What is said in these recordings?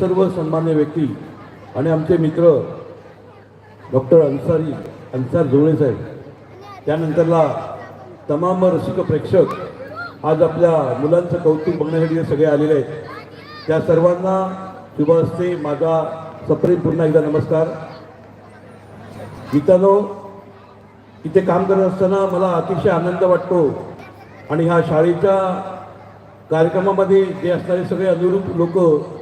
सर्व सन्मान्य व्यक्ती आणि आमचे मित्र डॉक्टर अन्सार जोळे साहेब, त्यानंतरला तमाम रसिक प्रेक्षक आज आपल्या मुलांचं कौतुक बघण्यासाठी सगळे आलेले आहेत, त्या सर्वांना शुभ असते माझा सप्रेम पुन्हा एकदा नमस्कार. मित्रांनो, इथे काम करत असताना मला अतिशय आनंद वाटतो आणि ह्या शाळेच्या कार्यक्रमामध्ये जे असणारे सगळे अनुरूप लोक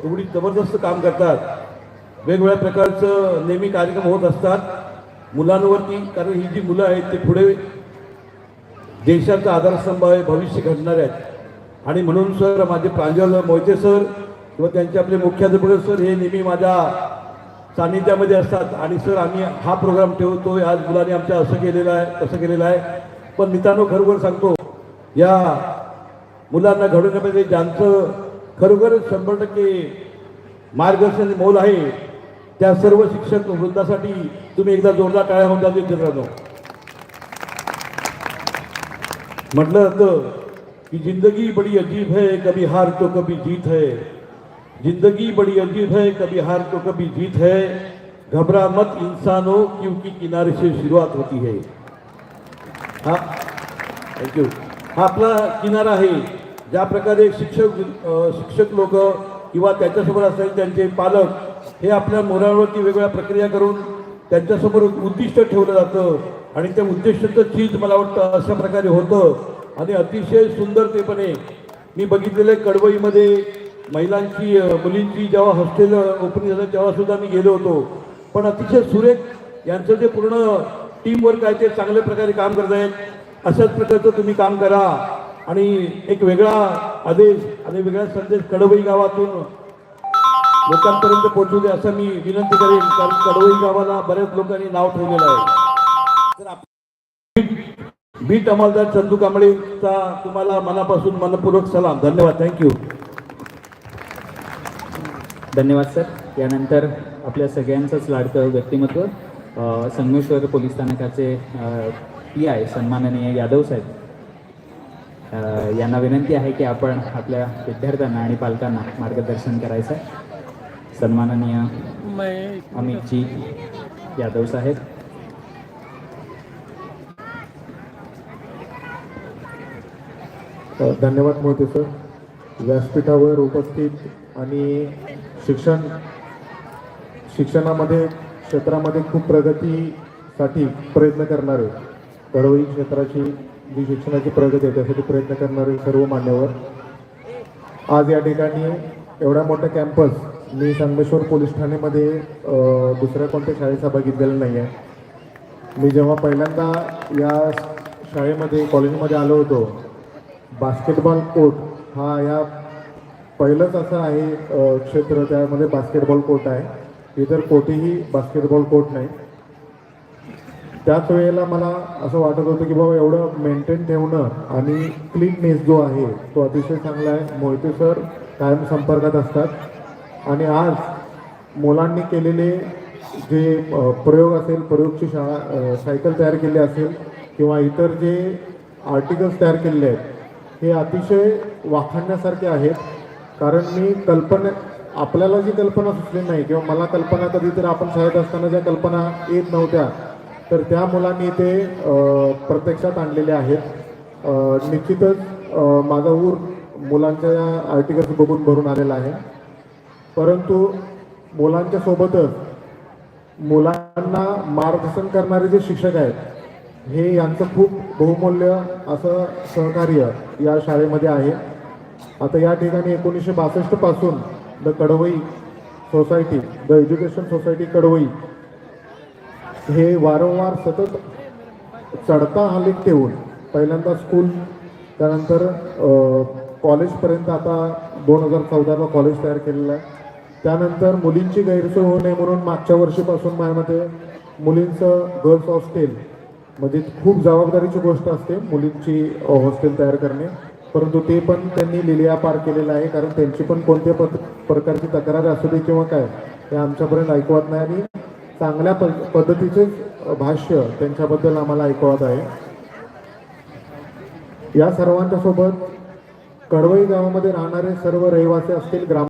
एवढी जबरदस्त काम करतात. वेगवेगळ्या प्रकारचं नेहमी कार्यक्रम होत असतात मुलांवरती, कारण ही जी मुलं आहेत ते पुढे देशाचा आधारस्तंभ आहे, भविष्य घडणार आहेत. आणि म्हणून सर, माझे प्रांजल मोहिते सर किंवा त्यांचे आपले मुख्याध्यापक सर हे नेहमी माझ्या सानिध्यामध्ये असतात. आणि सर, आम्ही हा प्रोग्राम ठेवतोय, आज मुलांनी आमच्या असं केलेलं आहे तसं केलेलं आहे. पण मित्रांनो, खरोखर सांगतो, या मुलांना घडवण्यामध्ये ज्यांचं खरोखर 100% मार्गदर्शन मोल आहे त्या सर्व शिक्षक वृंदासाठी तुम्ही एकदा जोरदार टाळ्या होऊन जातील मित्रांनो. म्हटलं जातं की जिंदगी बड़ी अजीब है, कभी हार तो कभी जीत है. जिंदगी बड़ी अजीब है, कभी हार तो कभी जीत है. घबरा मत इंसानों, क्योंकि किनारे से शुरुआत होती है. हा, थँक्यू. हा आपला किनारा आहे. ज्या प्रकारे शिक्षक लोक किंवा त्याच्यासोबत असलेले त्यांचे पालक हे आपल्या मुलांवरती वेगवेगळ्या प्रक्रिया करून त्यांच्यासमोर उद्दिष्ट ठेवलं जातं आणि त्या उद्दिष्टाचं चीज मला वाटतं अशा प्रकारे होतं. आणि अतिशय सुंदरतेपणे मी बघितलेलं आहे कडवईमध्ये महिलांची मुलींची जेव्हा हॉस्टेल ओपनिंग झालं तेव्हा सुद्धा मी गेलो होतो. पण अतिशय सुरेख यांचं जे पूर्ण टीम वर्क आहे ते चांगल्या प्रकारे काम करत आहेत. अशाच प्रकारचं तुम्ही काम करा आणि एक वेगळा आदेश आणि वेगळा संदेश कडवई गावातून लोकांपर्यंत पोहोचू दे असं मी विनंती करेन. कारण कडवई गावाला बऱ्याच लोकांनी नाव ठेवलेलं आहे. तर बीट अंमलदार चंदू कांबळेचा तुम्हाला मनापासून मनपूर्वक सलाम. धन्यवाद. थँक्यू. धन्यवाद सर. यानंतर आपल्या सगळ्यांचंच लाडकं व्यक्तिमत्व संगमेश्वर पोलीस स्थानकाचे PI सन्माननीय यादव साहेब यांना विनंती आहे की आपण आपल्या विद्यार्थ्यांना आणि पालकांना मार्गदर्शन करायचं आहे. सन्माननीय अमितजी यादव साहेब. धन्यवाद मोहिते सर. व्यासपीठावर उपस्थित आणि शिक्षणामध्ये क्षेत्रामध्ये खूप प्रगतीसाठी प्रयत्न करणारे, कडवई क्षेत्राची जी शिक्षणाची प्रगती आहे त्यासाठी प्रयत्न करणारे सर्व मान्यवर, आज या ठिकाणी एवढा मोठा कॅम्पस मी संगमेश्वर पोलीस ठाण्यामध्ये दुसऱ्या कोणत्या शाळेचा बघितलेला नाही आहे. मी जेव्हा पहिल्यांदा या शाळेमध्ये कॉलेजमध्ये आलो होतो, बास्केटबॉल कोर्ट हा या पहिलंच असं आहे क्षेत्र त्यामध्ये बास्केटबॉल कोर्ट आहे. इतर कोठेही बास्केटबॉल कोर्ट नाही. त्याच वेळेला मला असं वाटत होतं की बाबा एवढं मेंटेन ठेवणं आणि क्लीननेस जो आहे तो अतिशय चांगला आहे. मोहिते सर कायम संपर्कात असतात आणि आज मुलांनी केलेले जे प्रयोग असेल, प्रयोगची शाळा सायकल तयार केली असेल किंवा इतर जे आर्टिकल्स तयार केलेले आहेत हे अतिशय वाखाणण्यासारखे आहेत. कारण आपल्याला जी कल्पना सुचली नाही किंवा मला कल्पना कधीतरी आपण शाळेत असताना ज्या कल्पना येत नव्हत्या तर त्या मुलांनी ते प्रत्यक्षात आणलेले आहेत. निश्चितच माझा ऊर मुलांच्या या आर्टिकल्स बघून भरून आलेला आहे. परंतु मुलांच्या सोबतच मुलांना मार्गदर्शन करणारे जे शिक्षक आहेत हे यांचं खूप बहुमूल्य असं सहकार्य या शाळेमध्ये आहे. आता या ठिकाणी 1962 पासून the Kadvai society, the education society Kadvai हे वारंवार सतत चढता आलेख ठेवून पहिल्यांदा स्कूल, त्यानंतर कॉलेजपर्यंत आता 2014ला कॉलेज तयार केलेलं आहे. त्यानंतर मुलींची गैरसोय होऊ नये म्हणून मागच्या वर्षीपासून माझ्यामध्ये मुलींचं गर्ल्स हॉस्टेल, म्हणजे खूप जबाबदारीची गोष्ट असते मुलींची हॉस्टेल तयार करणे, परंतु ते पण त्यांनी लिलिया पार केलेलं आहे. कारण त्यांची पण कोणत्या प्रकारची तक्रार असू दे किंवा काय हे आमच्यापर्यंत ऐकवत नाही आणि चांगल्या पद्धतीचेच भाष्य त्यांच्याबद्दल आम्हाला ऐकवत आहे. या सर्वांच्या सोबत कडवई गावामध्ये राहणारे सर्व रहिवासी असतील, ग्राम